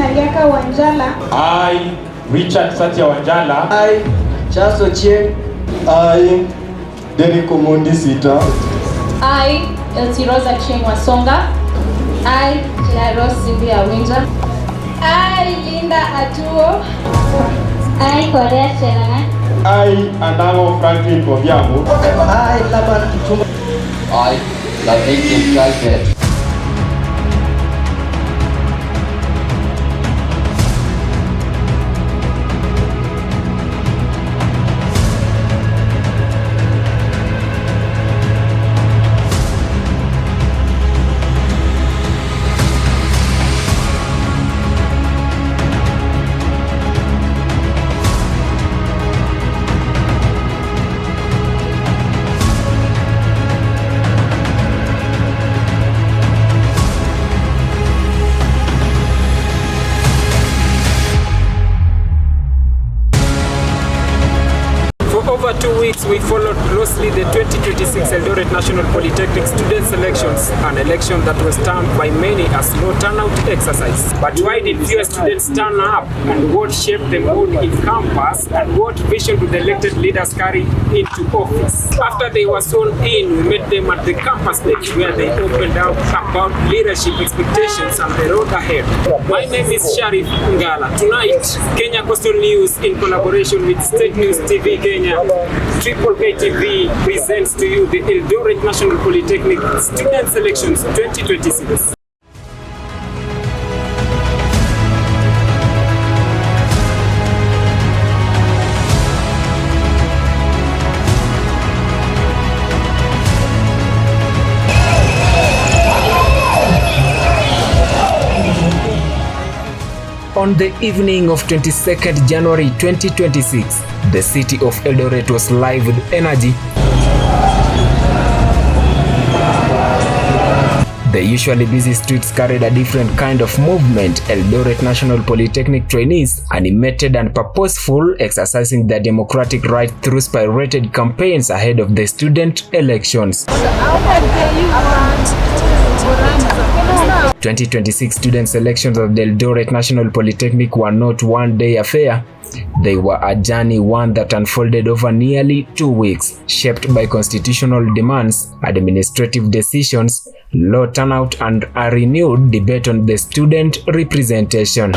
Naliaka Wanjala. I, Richard Satya Wanjala. I, Charles Ochieng. I, Derek Omondi Sita. I, Eltirosa Cheng Wasonga. I, Jaros Sylvia Winja. I, Linda Atuo. I, Korea Chelanga. I, Anamo Franklin Bobiamu. I, Laban Kituma. I, Lavin Galpet. Over 2 weeks, we followed closely the 2026 Eldoret National Polytechnic student selections, an election that was termed by many as low turnout exercise. But why did fewer students turn up, and what shaped the mood in campus, and what vision do the elected leaders carry into office? After they were sworn in, we met them at the campus stage where they opened up about leadership expectations and the road ahead. My name is Sharif Ngala. Tonight, Kenya Coastal News in collaboration with State News TV Kenya, Tripple TV presents to you the Eldoret National Polytechnic Student Selections 2026. On the evening of 22nd January 2026, the city of Eldoret was live with energy. The usually busy streets carried a different kind of movement. Eldoret National Polytechnic trainees, animated and purposeful, exercising their democratic right through spirited campaigns ahead of the student elections. 2026 student selections of the Eldoret National Polytechnic were not one-day affair. They were a journey, one that unfolded over nearly 2 weeks, shaped by constitutional demands, administrative decisions, low turnout, and a renewed debate on the student representation.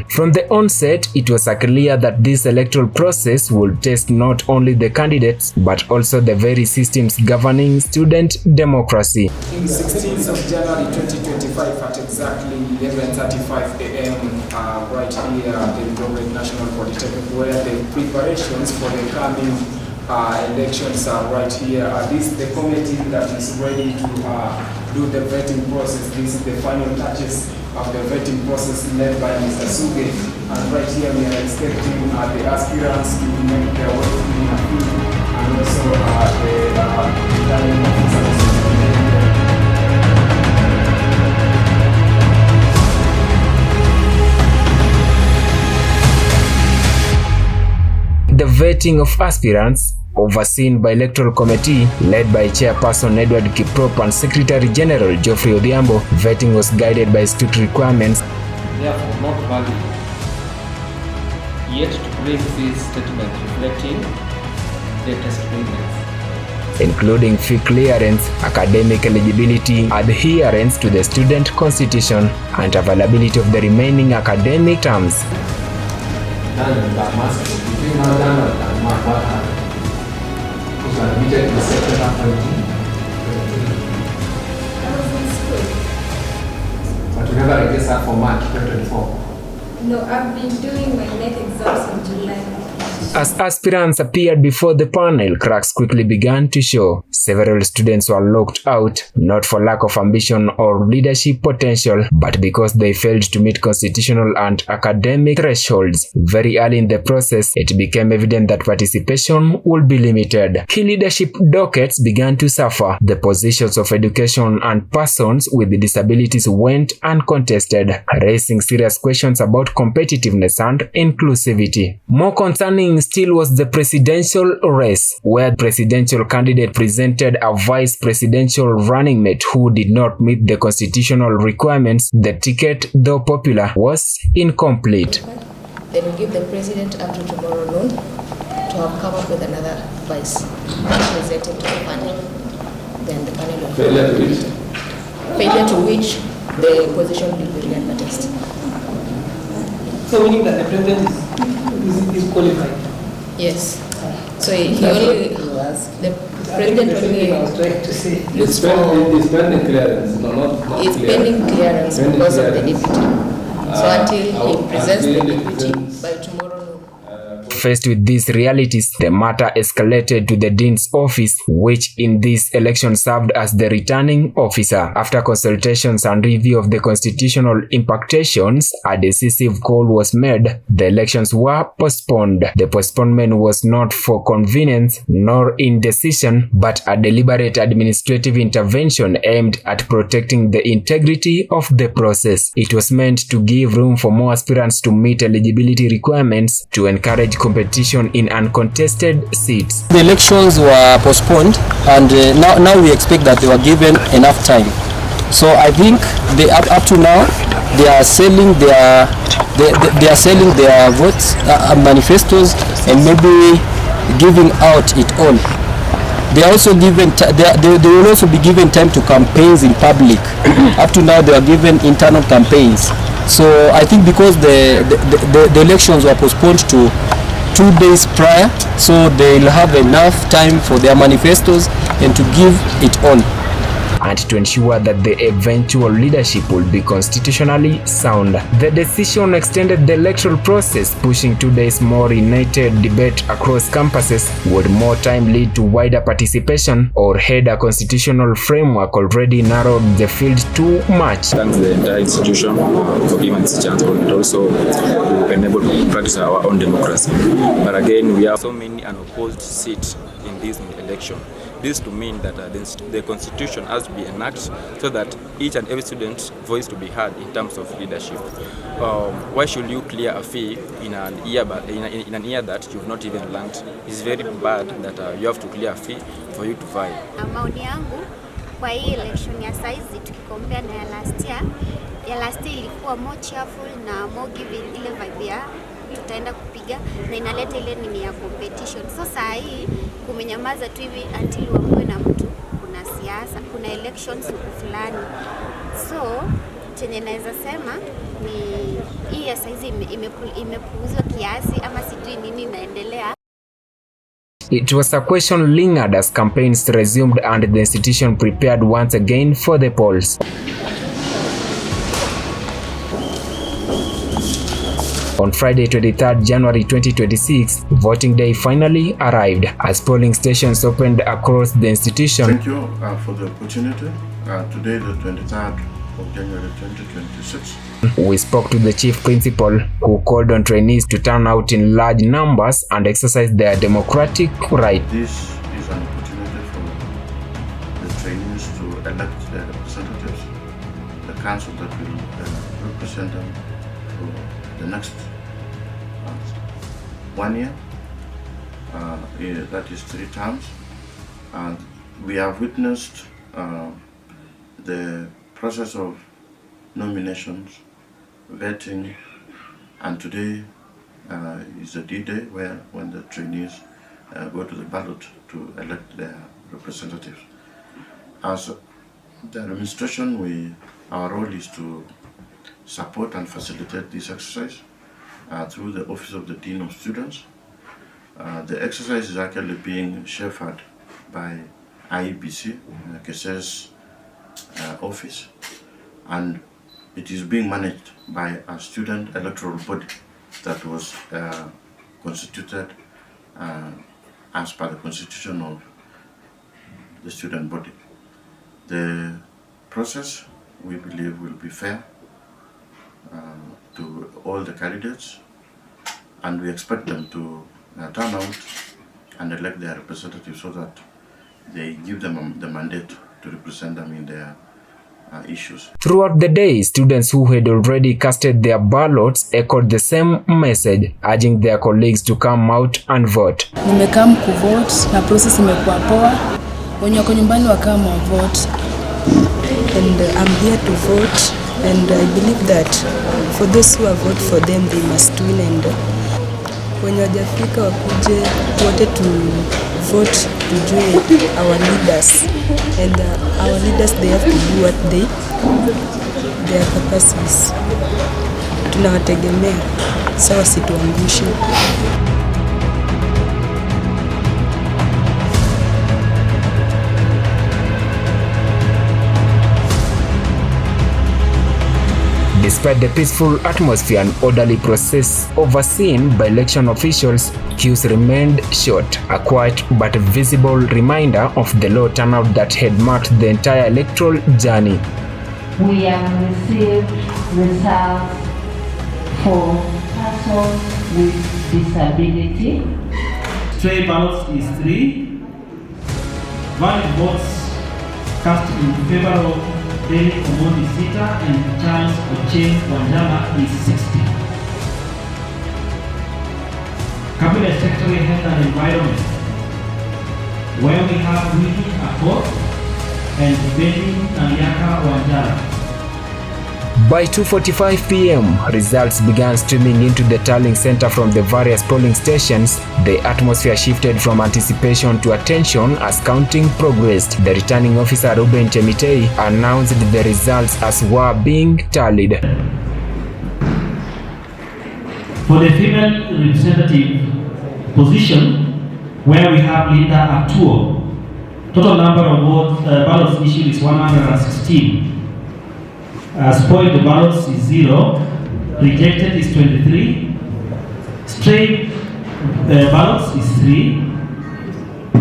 From the onset, it was clear that this electoral process would test not only the candidates, but also the very systems governing student democracy. 16th of January 2025 at exactly 11:35 a.m. Right here at the Eldoret National Polytechnic, where the preparations for the coming elections are right here. This is the committee that is ready to do the vetting process. This is the final touches of the vetting process led by Mr. Suge. And right here we are expecting the aspirants to make their way in a field, and also the returning officers. The vetting of aspirants, overseen by Electoral Committee, led by Chairperson Edward Kiprop and Secretary General Geoffrey Odhiambo, vetting was guided by strict requirements. Therefore, not valid yet to bring this statement reflecting the test payments, including fee clearance, academic eligibility, adherence to the student constitution, and availability of the remaining academic terms. But you never registered for March 2024. No, I've been doing my NET exams in July. As aspirants appeared before the panel, cracks quickly began to show. Several students were locked out, not for lack of ambition or leadership potential, but because they failed to meet constitutional and academic thresholds. Very early in the process, it became evident that participation would be limited. Key leadership dockets began to suffer. The positions of education and persons with disabilities went uncontested, raising serious questions about competitiveness and inclusivity. More concerning thing still was the presidential race, where the presidential candidate presented a vice presidential running mate who did not meet the constitutional requirements. The ticket, though popular, was incomplete. They will give the president up to tomorrow noon to have come up with another vice presented to the panel. Then the panel will failure to which the position will be re-advertised. So meaning that the president is qualified? Yes. So he only, the president only looks for... It's pending clearance, not It's pending clearance because of the deputy. So until he presents the deputy by tomorrow noon. Faced with these realities, the matter escalated to the dean's office, which in this election served as the returning officer. After consultations and review of the constitutional implications, a decisive call was made. The elections were postponed. The postponement was not for convenience nor indecision, but a deliberate administrative intervention aimed at protecting the integrity of the process. It was meant to give room for more aspirants to meet eligibility requirements, to encourage competition in uncontested seats. The elections were postponed, and now we expect that they were given enough time. So I think they up to now they are selling their votes, manifestos, and maybe giving out it all. They are also given they will also be given time to campaigns in public. Up to now they are given internal campaigns. So I think because the elections were postponed to 2 days prior, so they'll have enough time for their manifestos and to give it all. And to ensure that the eventual leadership will be constitutionally sound. The decision extended the electoral process, pushing 2 days more united debate across campuses. Would more time lead to wider participation, or had a constitutional framework already narrowed the field too much? Thanks the entire institution for giving us a chance, but also to enable to practice our own democracy. But again, we have so many unopposed seats in this election. This to mean that the constitution has to be enacted so that each and every student's voice to be heard in terms of leadership. Why should you clear a fee in an year that you've not even learned? It's very bad that you have to clear a fee for you to vie. Maoni yangu kwa hii election ya saizi tukikompare na ya last year ilikuwa more cheerful na more giving, ile vibe ya tutaenda kupiga na inaleta ile nini ya competition. So saa hii kumenyamaza tu hivi until wakuwe na mtu, kuna siasa, kuna elections fulani. So chenye naweza sema ni hii ya saizi imepuuzwa kiasi, ama sijui nini inaendelea. It was a question lingered as campaigns resumed and the institution prepared once again for the polls. On Friday, 23rd January 2026, voting day finally arrived as polling stations opened across the institution. Thank you for the opportunity. Today, the 23rd of January 2026. We spoke to the chief principal, who called on trainees to turn out in large numbers and exercise their democratic right. This is an opportunity for the trainees to elect their representatives, the council that will represent them for the next 1 year, that is 3 terms, and we have witnessed the process of nominations, vetting, and today is the D-Day when the trainees go to the ballot to elect their representatives. As the administration, our role is to support and facilitate this exercise through the Office of the Dean of Students. The exercise is actually being shepherded by IEBC, KSS office, and it is being managed by a student electoral body that was constituted as per the constitution of the student body. The process, we believe, will be fair to all the candidates, and we expect them to turn out and elect their representatives so that they give them the mandate to represent them in their issues. Throughout the day, students who had already casted their ballots echoed the same message, urging their colleagues to come out and vote. Nimekam kuvote na process imekuwa poa. Wenye wako nyumbani wakama vote. And I'm here to vote, and I believe that for those who have voted for them, they must win, and wenye wajafika wakuje wote to vote to join our leaders, and our leaders, they have to do what their purpose is. Tunawategemea, sawa situangushe. Despite the peaceful atmosphere and orderly process overseen by election officials, queues remained short, a quiet but visible reminder of the low turnout that had marked the entire electoral journey. We have received results for persons with disability. Stray ballots is 3. Valid votes cast in favor of Daily Omondi Sita and Charles Ochieng Wanjala is 60. Cabinet Secretary Health and Environment, where we have Willie Akot and Benny Nanyaka Wanjala. By 2:45 p.m., results began streaming into the tallying center from the various polling stations. The atmosphere shifted from anticipation to attention as counting progressed. The returning officer Ruben Chemitei announced the results as were being tallied. For the female representative position, where we have Linda Atuo, total number of ballots issued is 116. Spoiled ballots is 0, rejected is 23, straight ballots is 3,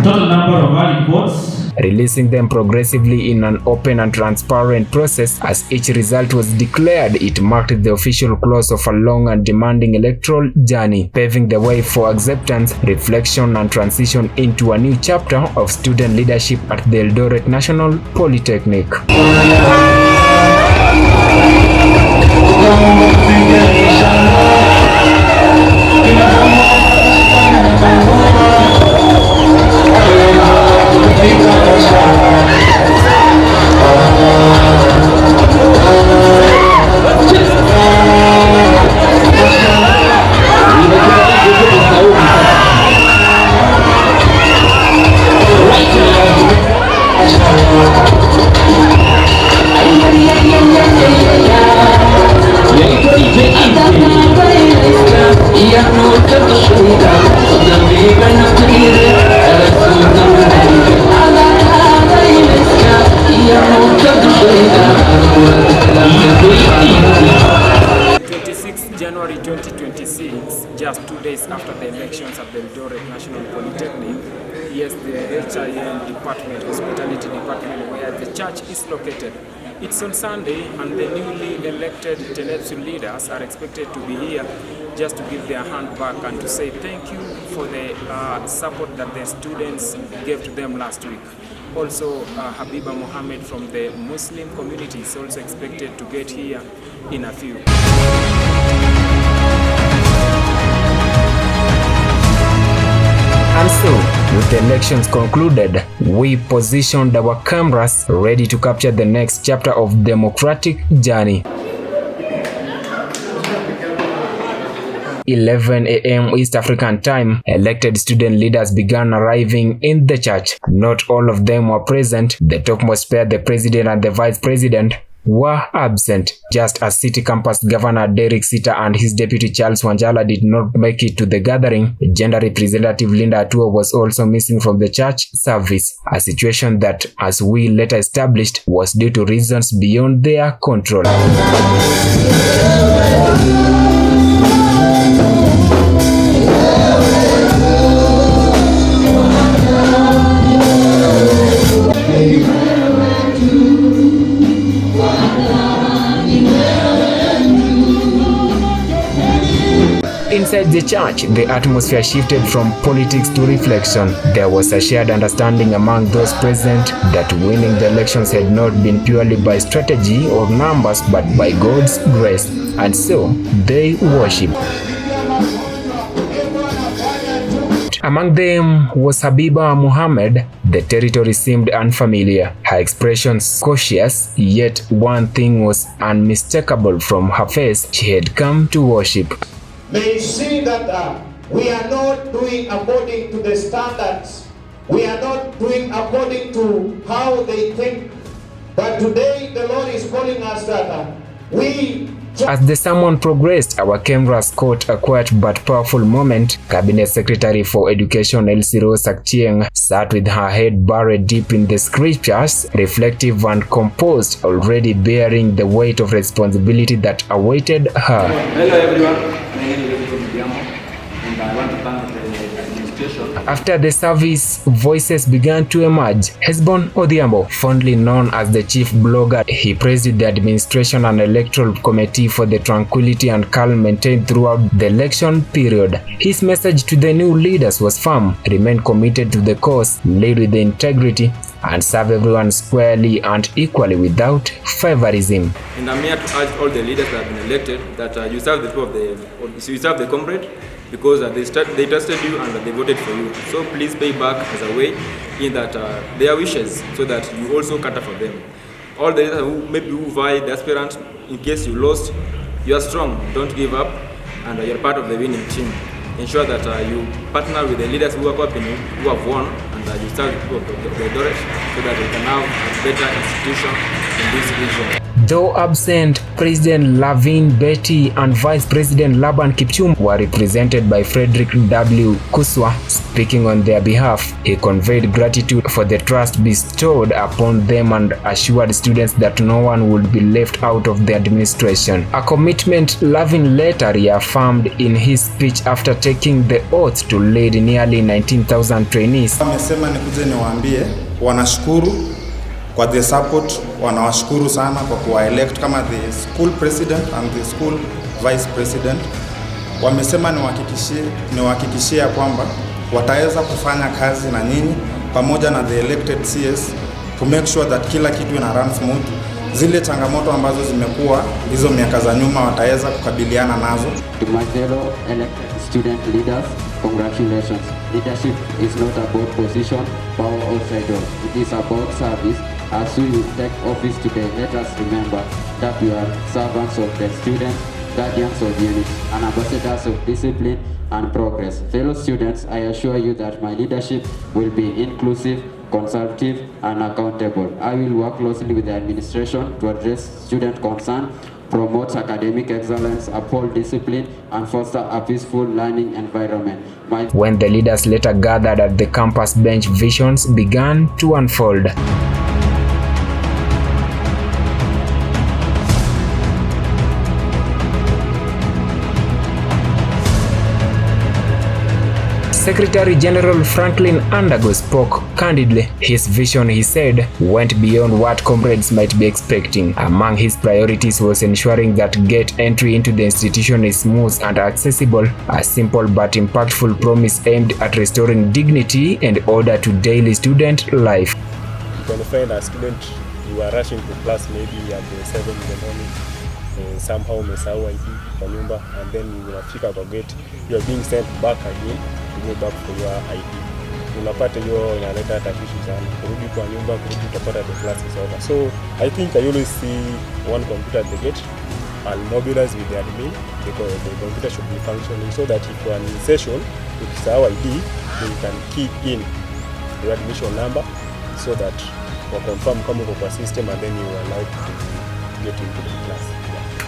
total number of valid votes. Releasing them progressively in an open and transparent process as each result was declared, it marked the official close of a long and demanding electoral journey, paving the way for acceptance, reflection and transition into a new chapter of student leadership at the Eldoret National Polytechnic. January 2026, just 2 days after the elections at the Eldoret National Polytechnic, yes, the HIN department, hospitality department, where the church is located. It's on Sunday, and the newly elected Tenetsu leaders are expected to be here just to give their hand back and to say thank you for the support that the students gave to them last week. Also, Habiba Mohammed from the Muslim community is also expected to get here in a few. And so, with the elections concluded, we positioned our cameras ready to capture the next chapter of democratic journey. 11 a.m. East African time, elected student leaders began arriving in the church. Not all of them were present. The topmost pair, the president and the vice president, were absent, just as City Campus Governor Derek Sita and his deputy Charles Wanjala did not make it to the gathering. Gender representative Linda Atuo was also missing from the church service, a situation that, as we later established, was due to reasons beyond their control. In Inside the church, the atmosphere shifted from politics to reflection. There was a shared understanding among those present that winning the elections had not been purely by strategy or numbers, but by God's grace. And so, they worshipped. Among them was Habiba Muhammad. The territory seemed unfamiliar, her expressions cautious, yet one thing was unmistakable from her face: she had come to worship. They see that we are not doing according to the standards, we are not doing according to how they think, but today the Lord is calling us that we. As the sermon progressed, our cameras caught a quiet but powerful moment. Cabinet Secretary for Education Elsie Rose Acchieng sat with her head buried deep in the scriptures, reflective and composed, already bearing the weight of responsibility that awaited her. Hello everyone, my name is and I want to thank the administration. After the service, voices began to emerge. Hesbon Odhiambo, fondly known as the chief blogger, he praised the administration and electoral committee for the tranquility and calm maintained throughout the election period. His message to the new leaders was firm: remain committed to the cause, lead with the integrity, and serve everyone squarely and equally without favorism. And I'm here to urge all the leaders that have been elected that you serve the people of you serve the comrade, because they trusted you and they voted for you. So please pay back as a way in that their wishes, so that you also cater for them. All the leaders who vie the aspirant, in case you lost, you are strong, don't give up, and you're part of the winning team. Ensure that you partner with the leaders who have won, and you serve the people of the Eldoret, so that we can have a better institution in this region. Though absent, President Lavin Betty and Vice President Laban Kipchum were represented by Frederick W. Kuswa. Speaking on their behalf, he conveyed gratitude for the trust bestowed upon them and assured students that no one would be left out of the administration. A commitment Lavin later reaffirmed in his speech after taking the oath to lead nearly 19,000 trainees. Wamesema nikuje niwaambie wanashukuru kwa the support, wanawashukuru sana kwa kuwa-elect kama the school president and the school vice president. Wamesema niwahakikishie kwamba wataweza kufanya kazi na nyinyi pamoja na the elected CS to make sure that kila kitu ina run smooth. Zile changamoto ambazo zimekuwa hizo miaka za nyuma wataweza kukabiliana nazo. To my fellow elected student leaders, congratulations. Leadership is not about position, power or title. It is about service. As we take office today, let us remember that we are servants of the students, guardians of unity, and ambassadors of discipline and progress. Fellow students, I assure you that my leadership will be inclusive, consultative, and accountable. I will work closely with the administration to address student concern, promote academic excellence, uphold discipline, and foster a peaceful learning environment. When the leaders later gathered at the campus bench, visions began to unfold. Secretary General Franklin Andago spoke candidly. His vision, he said, went beyond what comrades might be expecting. Among his priorities was ensuring that gate entry into the institution is smooth and accessible, a simple but impactful promise aimed at restoring dignity and order to daily student life. You can find a student, you are rushing to class maybe at 7 in the morning, somehow umesahau ID kwa nyumba, and then unafika kwa gate, you are being sent back again to go back for your ID. Unapata hiyo inaleta tatizo sana. Kurudi kwa nyumba, kurudi utapata the class is over. So I think I always see one computer at the gate and mobilize with the admin, because the computer should be functioning so that if you are in session, ukisahau ID, then you can key in your admission number so that you confirm kama uko kwa system, and then you are allowed to get into the class.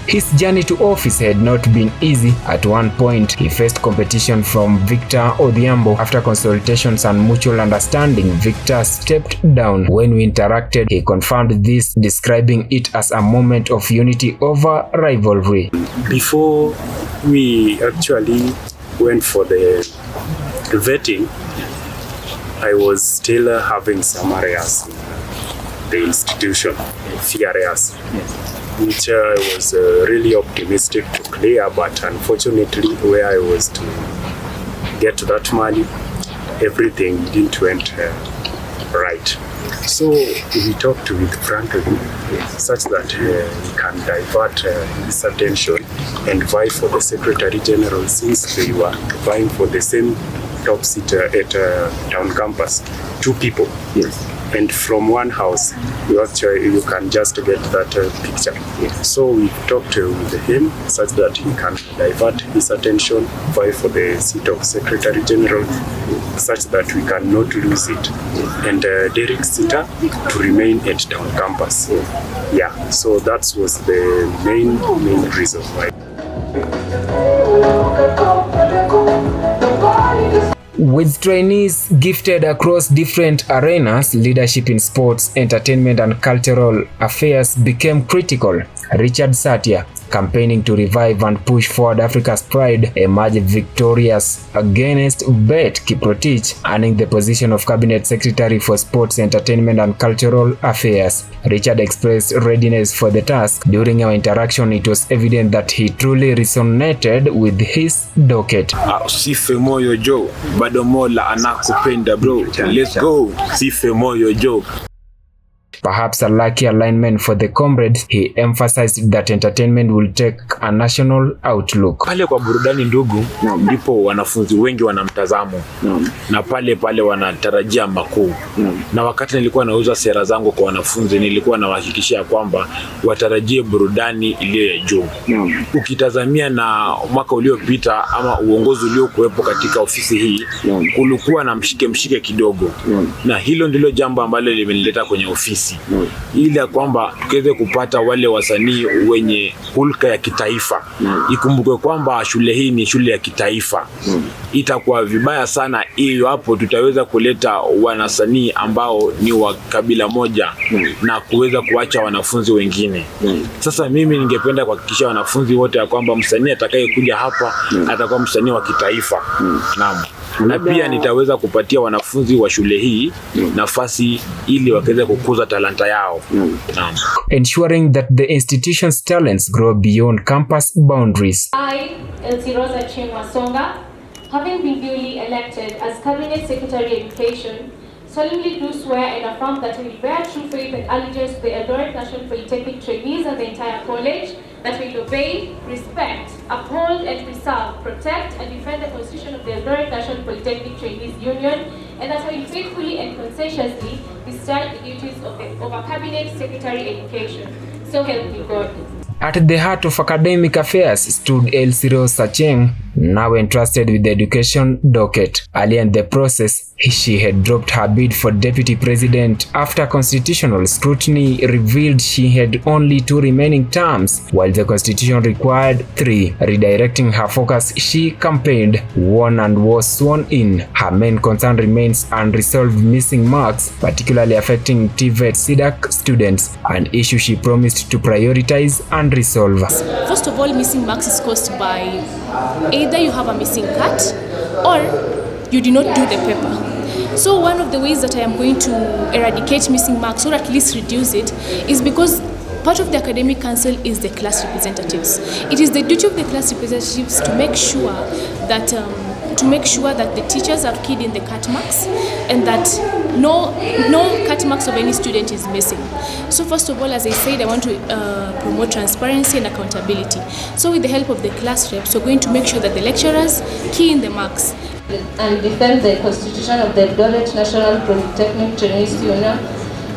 His journey to office had not been easy. At one point, he faced competition from Victor Odhiambo. After consultations and mutual understanding, Victor stepped down. When we interacted, he confirmed this, describing it as a moment of unity over rivalry. Before we actually went for the vetting, I was still having some areas in the institution, few areas. Yes. which I was really optimistic to clear, but unfortunately where I was to get to that money, everything didn't went right. So we talked with Franklin such that we can divert his attention and vie for the Secretary General, since they were vying for the same top seat at town campus, 2 people. Yes. And from one house, you can just get that picture. So we talked with him such that he can divert his attention, vie for the seat of Secretary General, such that we cannot lose it. And Derek Sita to remain at town campus. Yeah, so that was the main reason why. With trainees gifted across different arenas, leadership in sports, entertainment and cultural affairs became critical. Richard Satya, campaigning to revive and push forward Africa's pride, emerged victorious against Bet Kiprotich, earning the position of Cabinet Secretary for Sports, Entertainment and Cultural Affairs. Richard expressed readiness for the task. During our interaction, it was evident that he truly resonated with his docket. Sife moyo Joe, bado Mola anakupenda bro. Let's go, sife moyo Joe. Perhaps a lucky alignment for the comrades, he emphasized that entertainment will take a national outlook. Pale kwa burudani ndugu, ndipo wanafunzi wengi wanamtazamo na pale wanatarajia makuu. Na wakati nilikuwa nauza sera zangu kwa wanafunzi, nilikuwa nawahakikishia kwamba watarajie burudani iliyo ya juu. Ukitazamia na mwaka uliopita ama uongozi uliokuwepo katika ofisi hii, kulikuwa na mshike kidogo. Na hilo ndilo jambo ambalo limenileta kwenye ofisi. Ili kwamba tuweze kupata wale wasanii wenye hulka ya kitaifa. Ikumbuke kwamba shule hii ni shule ya kitaifa. Itakuwa vibaya sana hapo tutaweza kuleta wanasanii ambao ni wa kabila moja na kuweza kuacha wanafunzi wengine. Sasa mimi ningependa kuhakikisha wanafunzi wote ya kwamba msanii atakayekuja hapa atakuwa msanii wa kitaifa. Naam. Na pia nitaweza kupatia wanafunzi wa shule hii nafasi ili wakaweze kukuza talanta yao. Ensuring that the institution's talents grow beyond campus boundaries. I, Eldoret having been duly elected as Cabinet Secretary Education, solemnly do swear and affirm that I will bear true faith and allegiance to the Eldoret National Polytechnic trainees and the entire college, that we will obey, respect, uphold and preserve, protect and defend the Constitution of the Eldoret National Polytechnic Trainees Union, and that I will faithfully and conscientiously discharge the duties of a Cabinet Secretary Education. So help me God. At the heart of academic affairs stood Eldoret Sacheng, now entrusted with the education docket. Early in the process, she had dropped her bid for deputy president after constitutional scrutiny revealed she had only 2 remaining terms, while the constitution required 3. Redirecting her focus, she campaigned, won and was sworn in. Her main concern remains unresolved missing marks, particularly affecting TVET SIDAC students, an issue she promised to prioritize and resolve. First of all, missing marks is caused by either you have a missing cut or you did not do the paper. So one of the ways that I am going to eradicate missing marks, or at least reduce it, is because part of the academic council is the class representatives. It is the duty of the class representatives to make sure that the teachers have keyed in the cut marks and that no cut marks of any student is missing. So first of all, as I said, I want to promote transparency and accountability. So with the help of the class reps, we're going to make sure that the lecturers key in the marks. And defend the Constitution of the Eldoret National Polytechnic Trainees Union,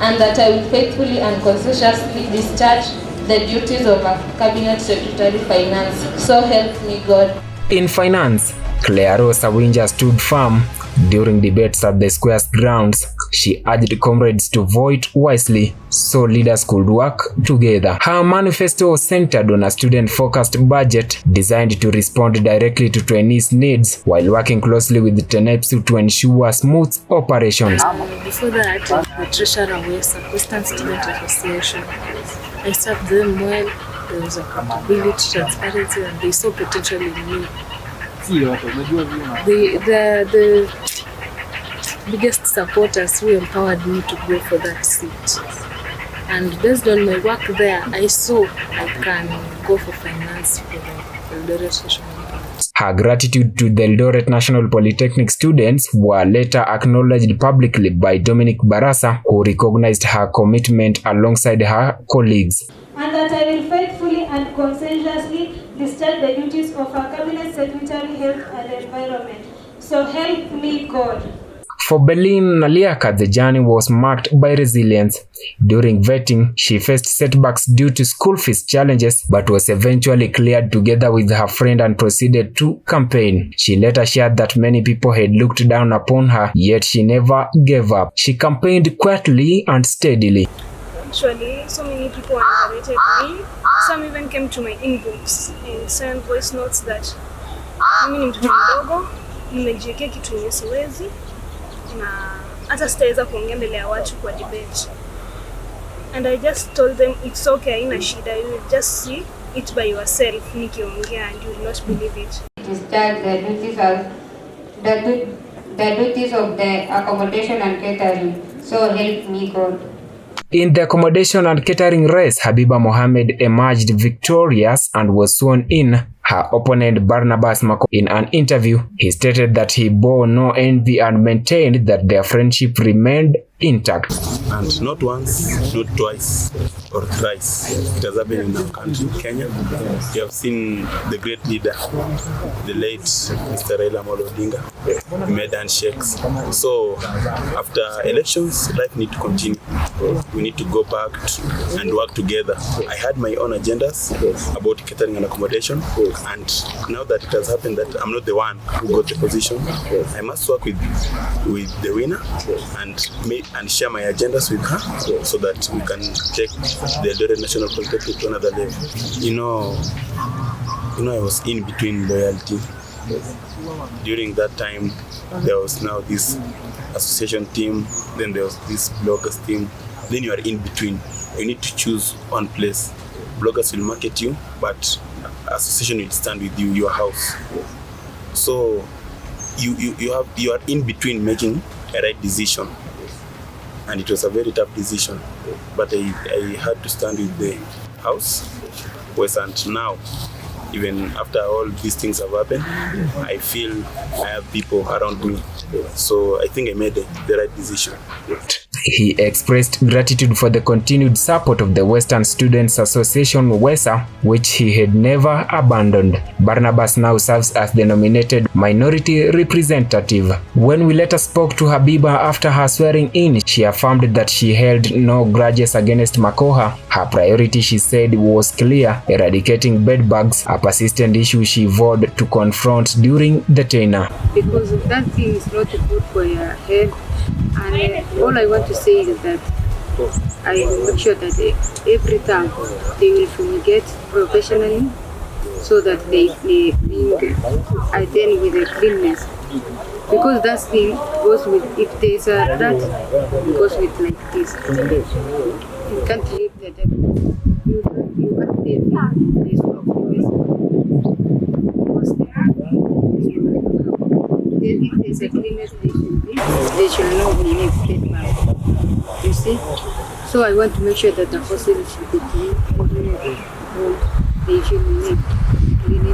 and that I will faithfully and conscientiously discharge the duties of a Cabinet Secretary Finance. So help me God. In finance, Clearo Sawinja stood firm. During debates at the Square's grounds, she urged comrades to vote wisely so leaders could work together. Her manifesto was centered on a student-focused budget designed to respond directly to trainees' needs while working closely with the TENEPSU to ensure smooth operations. Before that, the treasurer was a Western Student Association. I served them well. There was accountability, transparency, and they saw potential in me. The biggest supporters who empowered me to go for that seat. And based on my work there, I saw I can go for finance for the Eldoret National Polytechnic. Her gratitude to the Eldoret National Polytechnic students were later acknowledged publicly by Dominic Barasa, who recognized her commitment alongside her colleagues. And that I will faithfully and conscientiously discharge the duties of our Cabinet Secretary, Health and Environment. So help me God. For Berlin Naliaka, the journey was marked by resilience. During vetting, she faced setbacks due to school fees challenges, but was eventually cleared together with her friend and proceeded to campaign. She later shared that many people had looked down upon her, yet she never gave up. She campaigned quietly and steadily. Actually, so many people underrated me. Some even came to my inbox and sent voice notes that mimi ni mtoto mdogo, nimejiwekea kitu yenye siwezi na hata sitaweza kuongea mbele ya watu kwa debate. And I just told them it's okay, haina shida, you will just see it by yourself nikiongea and you will not believe it. Discharge the duties of the accommodation and catering. So help me God. In the accommodation and catering race, Habiba Mohammed emerged victorious and was sworn in. Her opponent Barnabas Mako, in an interview, he stated that he bore no envy and maintained that their friendship remained intact. And not once, not twice, or thrice. It has happened in our country, Kenya. We have seen the great leader, the late Mr. Raila Amolo Odinga. We made handshakes. So after elections, life needs to continue. We need to go back and work together. I had my own agendas about catering and accommodation, and now that it has happened that I'm not the one who got the position, I must work with the winner and share my agendas with her so that we can take the Eldoret National Polytechnic to another level. You know, I was in between loyalty. During that time, there was now this association team, then there was this bloggers team. Then you are in between. You need to choose one place. Bloggers will market you, but association will stand with you, your house. So you are in between making a right decision. And it was a very tough decision, but I had to stand with the house. And now, even after all these things have happened, I feel I have people around me. So I think I made the right decision. He expressed gratitude for the continued support of the Western Students Association WESA, which he had never abandoned. Barnabas now serves as the nominated minority representative. When we later spoke to Habiba after her swearing in, she affirmed that she held no grudges against Makoha. Her priority, she said, was clear: eradicating bedbugs, a persistent issue she vowed to confront during the tenure. Because that thing is not good for your head. And all I want to say is that I make sure that every time they will fumigate professionally so that they attend with the cleanness. Because that thing goes with, if there's a that goes with like this. You can't leave the dead. You can't leave this if there's a cleanness, they should know we need treatment. You see? So I want to make sure that the hostel should be clean. They should need clean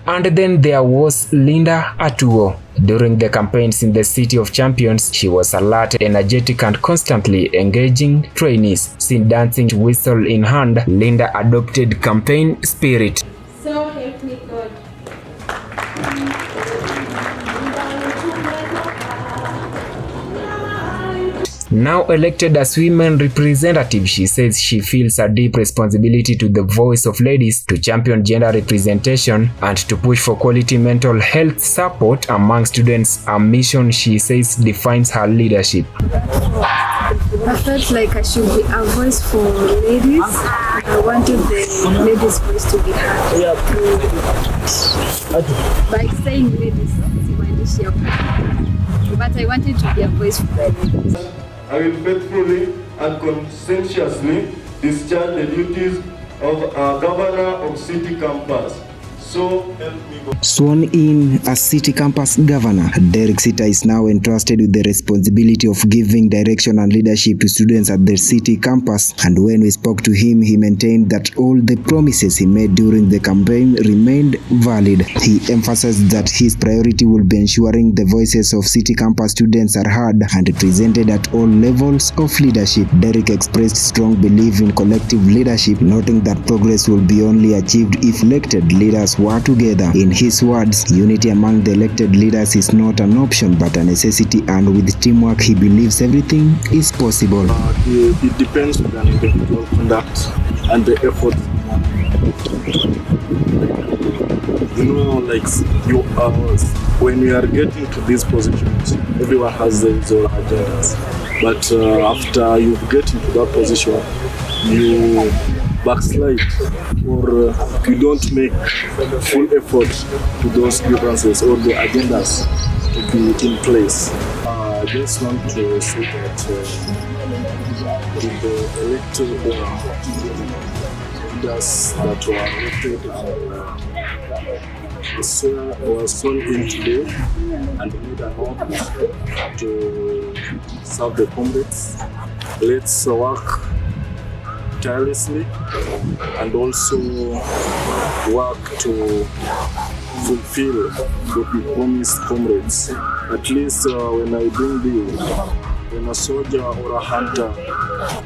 And then there was Linda Atuo. During the campaigns in the City of Champions, she was alert, energetic, and constantly engaging trainees. Seen dancing whistle in hand, Linda adopted campaign spirit. So help me God. Now elected as women representative, she says she feels a deep responsibility to the voice of ladies, to champion gender representation, and to push for quality mental health support among students, a mission she says defines her leadership. I felt like I should be a voice for ladies. I wanted the ladies' voice to be heard. By saying ladies, but I wanted to be a voice for ladies. I will faithfully and conscientiously discharge the duties of a governor of city campus. So help me God. Sworn in as city campus governor, Derek Sita is now entrusted with the responsibility of giving direction and leadership to students at the city campus. And when we spoke to him, he maintained that all the promises he made during the campaign remained valid. He emphasized that his priority will be ensuring the voices of city campus students are heard and represented at all levels of leadership. Derek expressed strong belief in collective leadership, noting that progress will be only achieved if elected leaders work together. In his words, unity among the elected leaders is not an option but a necessity, and with teamwork he believes everything is possible. It depends on the individual conduct and the effort. Like when we are getting to these positions, everyone has their own agendas. But after you get into that position, you backslide or you don't make full effort to those differences or the agendas to be in place. I just want to say that with the elected leaders that were elected was sworn in today and made an oath to serve the comrades. Let's work tirelessly and also work to fulfill what we promised comrades. At least when I bring this, when a soldier or a hunter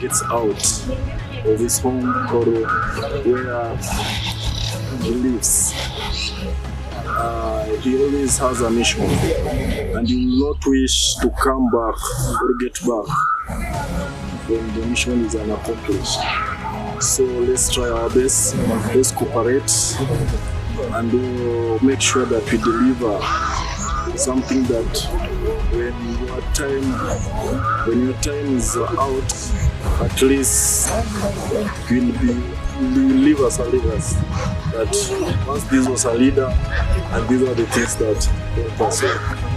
gets out of his home or where he lives, he always has a mission and he will not wish to come back or get back when the mission is unaccomplished. So let's try our best, let's cooperate and make sure that we deliver something that when your time is out, at least you'll leave us a leaders. That once this was a leader, and these are the things that help us.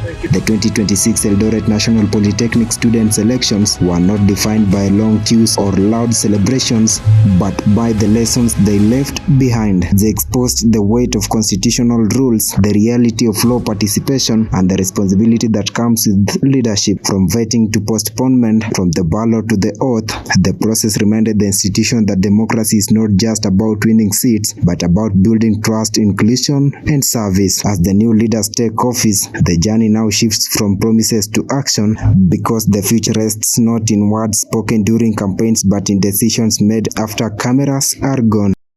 The 2026 Eldoret National Polytechnic students' elections were not defined by long queues or loud celebrations, but by the lessons they left behind. They exposed the weight of constitutional rules, the reality of law participation, and the responsibility that comes with leadership. From vetting to postponement, from the ballot to the oath, the process reminded the institution that democracy is not just about winning seats, but about building trust, inclusion, and service. As the new leaders take office, the journey now shifts from promises to action, because the future rests not in words spoken during campaigns but in decisions made after cameras are gone.